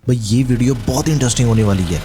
भाई ये वीडियो बहुत इंटरेस्टिंग होने वाली है।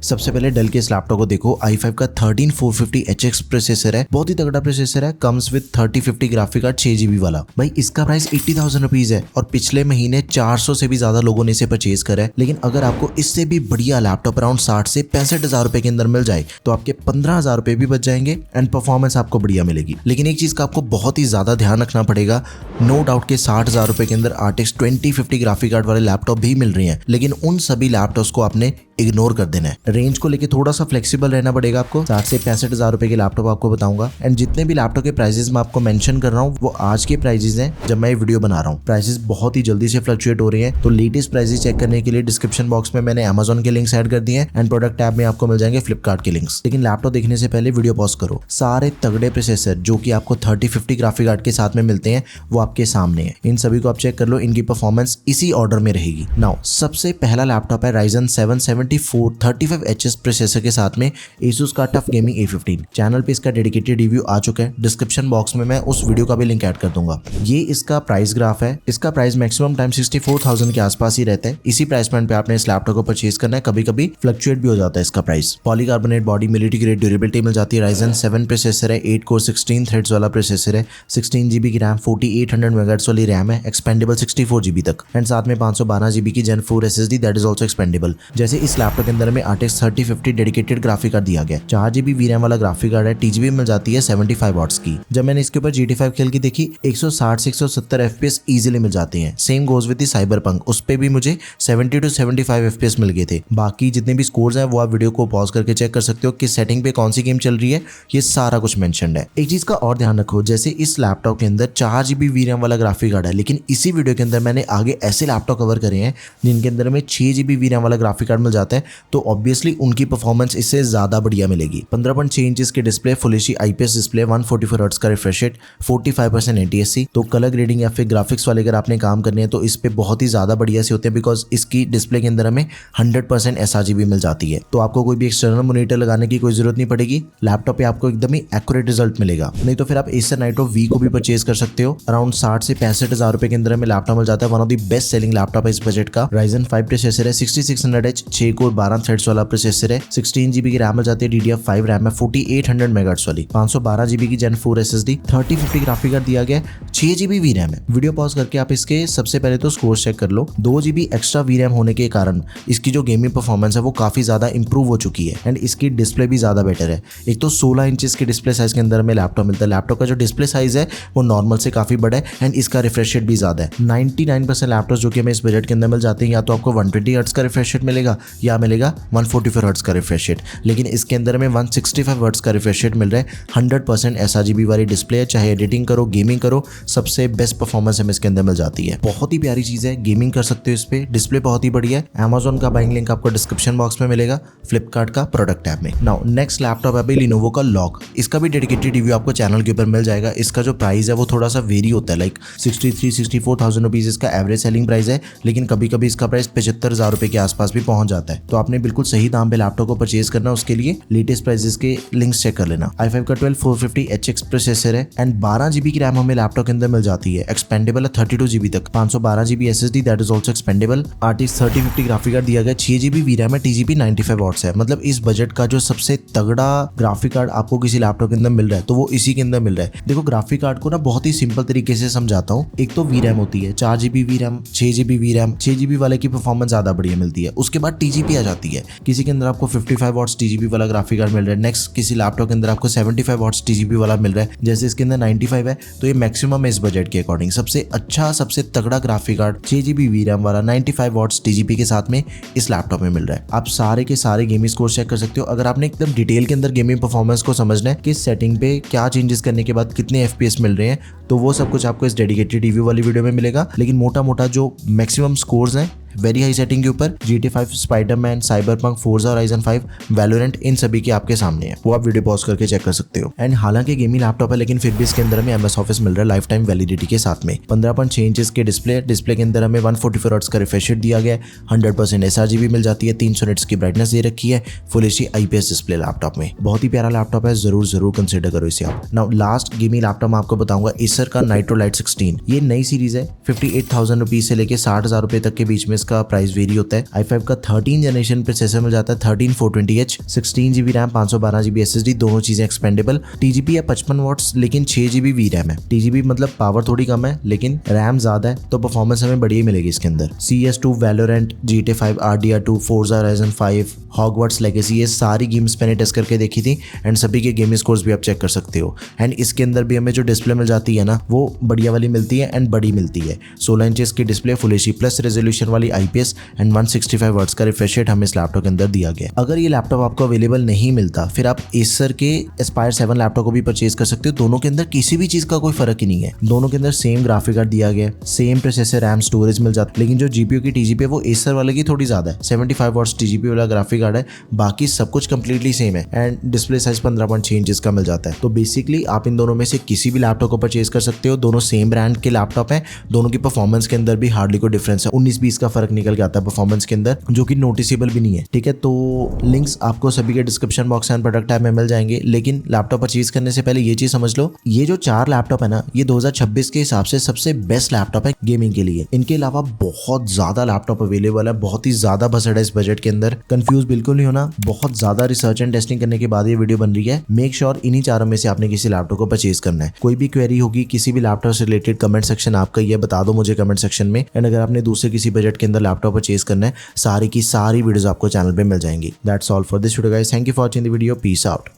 सबसे पहले डेल के इस लैपटॉप को देखो। i5 का 13450HX प्रोसेसर है, बहुत ही तगड़ा प्रोसेसर है। Comes with 3050 graphic card 6GB वाला। भाई इसका प्राइस 80,000 रुपीज है और पिछले महीने 400 से भी ज्यादा लोगों ने इसे परचेज करा है। लेकिन अगर आपको इससे भी बढ़िया लैपटॉप अराउंड 60 से 65,000 रुपए के अंदर मिल जाए तो आपके 15,000 रुपए भी बच जाएंगे एंड परफॉर्मेंस आपको बढ़िया मिलेगी। लेकिन एक चीज का आपको बहुत ही ज्यादा ध्यान रखना पड़ेगा, नो डाउट के 60,000 रुपए के अंदर RTX 2050 ग्राफिक कार्ड वाले लैपटॉप भी मिल रहे हैं, लेकिन उन सभी लैपटॉप्स को आपने इग्नोर कर देना है। रेंज को लेके थोड़ा सा फ्लेक्सिबल रहना पड़ेगा आपको। 60 से 65,000 रुपए के लैपटॉप आपको बताऊंगा एंड जितने भी लैपटॉप के प्राइसेस मैं आपको मेंशन कर रहा हूँ वो आज के प्राइसेस हैं जब मैं ये वीडियो बना रहा हूँ। प्राइसेस बहुत ही जल्दी से फ्लक्चुएट हो रहे हैं, तो लेटेस्ट प्राइसेस चेक करने के लिए डिस्क्रिप्शन बॉक्स में मैंने Amazon के लिंक्स ऐड कर दिए हैं एंड प्रोडक्ट टैब में आपको मिल जाएंगे फ्लिपकार्ट के लिंक्स। लेकिन लैपटॉप देखने से पहले वीडियो पॉज करो। सारे तगड़े प्रोसेसर जो कि आपको 3050 ग्राफिक कार्ड के साथ में मिलते हैं वो आपके सामने है। इन सभी को आप चेक कर लो, इनकी परफॉर्मेंस इसी ऑर्डर में रहेगी। नाउ सबसे पहला लैपटॉप है Ryzen 7 7535HS प्रोसेसर के साथ में Asus का टफ गेमिंग A15। चैनल पे इसका डेडिकेटेड रिव्यू आ चुका है, डिस्क्रिप्शन बॉक्स में मैं उस वीडियो का भी लिंक ऐड कर दूंगा। ये इसका प्राइस ग्राफ है। इसका प्राइस मैक्सिमम टाइम 64,000 के आसपास ही रहता है। इसी प्राइस पॉइंट पे आपने इस लैपटॉप को परचेज करना है। कभी कभी फ्लक्चुएट भी हो जाता है इसका price. Polycarbonate body, military grade durability मिल जाती है। Ryzen 7 प्रोसेसर है, 8 कोर 16 थ्रेड्स वाला प्रोसेसर है, 16GB की रैम, 4800 मेगाहर्ट्ज वाली रैम है, एक्सपेंडेबल 64GB तक एंड साथ में 512GB की Gen 4 SSD that is also expendable. जैसे इस लैपटॉप के अंदर में RTX 3050 डेडिकेटेड ग्राफिक कार्ड दिया गया। 4GB VRAM वाला ग्राफिक कार्ड है। TGB मिल जाती है 75 वॉट्स की। जब मैंने इसके ऊपर GT5 खेल की देखी 160 से 170 FPS इजीली मिल जाते हैं। Same goes with the cyberpunk, उस पे भी मुझे 70 to 75 FPS मिल गए थे। बाकी जितने भी स्कोर्स हैं वो आप वीडियो को पॉज करके चेक कर सकते हो, किस सेटिंग पे कौन सी गेम चल रही है, ये सारा कुछ मेंशन्ड है। एक चीज का और ध्यान रखो, जैसे इस लैपटॉप के अंदर 4GB VRAM वाला ग्राफिक कार्ड है, लेकिन इसी वीडियो के अंदर मैंने आगे ऐसे लैपटॉप कवर करे हैं जिनके अंदर में 6GB VRAM वाला ग्राफिक कार्ड मिल जाता है, तो ऑब्वियसली उनकी परफॉर्मेंस इससे ज्यादा बढ़िया मिलेगी। 15.6 इंचेस की display, full HD IPS display, 144 hertz का रिफ्रेश रेट, 45% ATSC। तो कलर ग्रेडिंग या फिर ग्राफिक्स वाले अगर आपने काम करने हैं तो इस पे बहुत ही ज्यादा बढ़िया से होते हैं, बिकॉज इसकी डिस्प्ले के अंदर हमें 100% sRGB मिल जाती है। तो आपको कोई भी एक्सटर्नल मॉनिटर लगाने की कोई जरूरत नहीं पड़ेगी। लैपटॉप पे आपको एकदम ही एक्यूरेट रिजल्ट मिलेगा। नहीं तो फिर आप Acer Nitro V को भी परचेज कर सकते हो। अराउंड 60 से 65,000 रुपए के अंदर हमें लैपटॉप मिल जाता है। One of the best selling laptop है इस बजट का। Ryzen 5 प्रोसेसर है, 6600H 6 कोर 12 थ्रेड्स वाला प्रोसेसर है, 16GB की रैम मिल जाती है, DDR5 रैम है, 4800 मेगाहर्ट्ज वाली, 512GB की Gen 4 SSD, 3050 ग्राफिक कार्ड दिया गया, 6GB VRAM है। वीडियो पॉज करके आप इसके सबसे पहले तो स्कोर चेक कर लो। 2GB एक्स्ट्रा VRAM होने के कारण इसकी जो गेमिंग परफॉर्मेंस है वो काफी ज्यादा इंप्रूव हो चुकी है एंड इसकी डिस्प्ले भी ज्यादा बेटर है। एक तो 16 इंचेस के डिस्प्ले साइज के अंदर में लैपटॉप मिलता है। लैपटॉप का जो डिस्प्ले साइज है वो नॉर्मल से काफी बड़ा है एंड इसका रिफ्रेश रेट भी ज्यादा है। 99% लैपटॉप जो कि हमें इस बजट के अंदर मिल जाते हैं, या तो आपको 120 हर्ट्ज का रिफ्रेश रेट मिलेगा या मिलेगा 144 हर्ट्ज का रिफ्रेश रेट, लेकिन इसके अंदर में 165 हर्ट्ज का रिफ्रेश रेट मिल रहा है। 100% sRGB वाली डिस्प्ले है, चाहे एडिटिंग करो, गेमिंग करो, सबसे बेस्ट परफॉर्मेंस हमें इसके अंदर मिल जाती है। बहुत ही प्यारी चीज है, गेमिंग कर सकते हो इस पे, डिस्प्ले बहुत ही बढ़िया है। Amazon का बाइंग लिंक आपको डिस्क्रिप्शन बॉक्स में मिलेगा, फ्लिपकार्ट का प्रोडक्ट टैब में। नाउ नेक्स्ट लैपटॉप है Lenovo का लॉग। इसका भी डेडिकेटेड रिव्यू आपको चैनल के ऊपर मिल जाएगा। इसका जो प्राइस है वो थोड़ा सा वेरी होता है, लाइक 63-64,000 रुपीज इसका एवरेज सेलिंग प्राइस है, लेकिन कभी कभी इसका प्राइस 75,000 रुपए के आसपास भी पहुंच जाता है। तो आपने बिल्कुल सही दाम पे लैपटॉप को परचेज करना, उसके लिए लेटेस्ट प्राइसेस के लिंक्स चेक कर लेना। i5 का 12450HX प्रोसेसर है एंड 12GB की रैम हमें लैपटॉप के अंदर मिल जाती है। एक्सपेंडेबल है 32GB तक, 512GB SSD that is also expendable. RTX 3050 graphic card दिया गया, 6GB VRAM है, TGB 95 वॉट्स है। मतलब इस बजट का जो सबसे तगड़ा ग्राफिक कार्ड आपको किसी लैपटॉप के अंदर मिल रहा है तो वो इसी के अंदर मिल रहा है। देखो ग्राफिक कार्ड को ना बहुत ही सिंपल तरीके से समझाता हूँ। एक तो VRAM होती है, 4GB VRAM, 6GB VRAM, 6GB वाले की परफॉर्मेंस ज्यादा बढ़िया मिलती है। उसके बाद TGP आ जाती है। किसी के अंदर आपको 55 वॉट्स TGP वाला ग्राफिक कार्ड मिल रहा है, नेक्स्ट किसी लैपटॉप के अंदर आपको 75 वॉट्स TGP वाला मिल रहा है, जैसे इसके अंदर 95 है, तो ये मैक्सिमम है इस बजट के अकॉर्डिंग। सबसे अच्छा, सबसे तगड़ा ग्राफिक कार्ड 6GB VRAM वाला 95 वॉट्स TGP के साथ में इस लैपटॉप में मिल रहा है। आप सारे के सारे गेमिंग स्कोर चेक कर सकते हो। अगर आपने एकदम डिटेल के अंदर गेमिंग परफॉर्मेंस को समझना है, किस सेटिंग पे क्या चेंजेस करने के बाद कितने FPS मिल रहे हैं, तो वो सब कुछ आपको इस डेडिकेटेड रिव्यू वाली वीडियो में मिलेगा। लेकिन मोटा मोटा जो मैक्सिमम स्कोर्स हैं वेरी हाई सेटिंग के ऊपर, GT5, Spiderman, Cyberpunk, Forza Horizon 5, Valorant, इन सभी के आपके सामने है, वो आप वीडियो पॉज करके चेक कर सकते हो। एंड हालांकि गेमिंग लैपटॉप है, लेकिन फिर भी इसके अंदर हमें MS ऑफिस मिल रहा है लाइफ टाइम वैलिडिटी के साथ में। 15.6 इंचेस के डिस्प्ले के अंदर हमें 144 हर्ट्ज का रिफ्रेश रेट दिया गया है, 100% sRGB मिल जाती है, 300 निट्स की ब्राइटनेस दे रखी है, full HD IPS display laptop में। बहुत ही प्यारा लैपटॉप है, जरूर कंसिडर करो इसे आप। नाउ लास्ट गेमिंग लैपटॉप मैं आपको बताऊंगा Acer का Nitro Lite 16। ये नई सीरीज है, 58,000 रुपीज से लेके 60,000 रुपए तक के बीच में इसका प्राइस वेरी होता है। i5 का 13 जनरेशन प्रोसेसर मिल जाता है 13420H, 16GB RAM, 512GB SSD, दोनों चीजें एक्सपेंडेबल। TGP या 55 वॉट्स लेकिन 6GB VRAM है। TGP मतलब पावर थोड़ी कम है लेकिन रैम ज्यादा है तो परफॉर्मेंस हमें बढ़िया मिलेगी इसके अंदर। CS2, Valorant, GTA 5, RDR2, Forza Horizon 5, Hogwarts Legacy, ये सारी गेम्स मैंने टेस्ट करके देखी थी एंड सभी के गेमिंग स्कोर्स भी आप चेक कर सकते हो। एंड इसके अंदर भी हमें जो डिस्प्ले मिल जाती है ना वो बढ़िया वाली मिलती है एंड बड़ी मिलती है। 16 इंचेस की display, full HD plus resolution वाली IPS एंड 165 वाट्स का रिफ्रेश रेट हमें इस लैपटॉप के अंदर दिया गया। अगर ये लैपटॉप आपको अवेलेबल नहीं मिलता फिर आप एसर के एस्पायर 7 लैपटॉप को भी परचेज कर सकते हो। दोनों के अंदर किसी भी चीज का कोई फर्क ही नहीं है, दोनों के अंदर सेम ग्राफिक कार्ड दिया गया, सेम प्रोसेसर, रैम, स्टोरेज मिल जाता है। लेकिन जो GPU की TGP है वो एसर वाले की थोड़ी ज्यादा है, 75 वाट्स TGP वाला ग्राफिक कार्ड है, बाकी सब कुछ कंप्लीटली सेम है एंड डिस्प्ले साइज 15.6 इंचेस का मिल जाता है। तो बेसिकली आप इन दोनों में से किसी भी लैपटॉप को परचेज कर सकते हो। दोनों सेम ब्रांड के लैपटॉप हैं, दोनों की परफॉर्मेंस के अंदर भी हार्डली कोई डिफरेंस है, 19-20 का फर्क निकल के आता है परफॉर्मेंस के अंदर, जो कि नोटिसेबल भी नहीं है। ठीक है, तो लिंक्स आपको सभी के description box and product tab में मिल जाएंगे। लेकिन लैपटॉप परचेज करने से पहले ये चीज समझ लो, ये जो 4 लैपटॉप है ना ये 2026 के हिसाब से सबसे बेस्ट लैपटॉप है गेमिंग के लिए। इनके अलावा बहुत ज्यादा लैपटॉप अवेलेबल है, बहुत ही ज्यादा बजट है इस बजट के अंदर। कंफ्यूज बिल्कुल नहीं होना, बहुत ज्यादा रिसर्च एंड टेस्टिंग करने के बाद ये वीडियो बन रही है। मेक श्योर इन्हीं 4 में से आपने किसी लैपटॉप को परचेज करना है। कोई भी क्वेरी होगी किसी भी लैपटॉप से रिलेटेड, कमेंट सेक्शन आपका ये बता दो मुझे कमेंट सेक्शन में। एंड अगर आपने दूसरे किसी बजट के अंदर लैपटॉप परचेज करना है, सारी की सारी वीडियोस आपको चैनल पे मिल जाएंगी। That's all for this video guys, thank you for watching the video, peace out.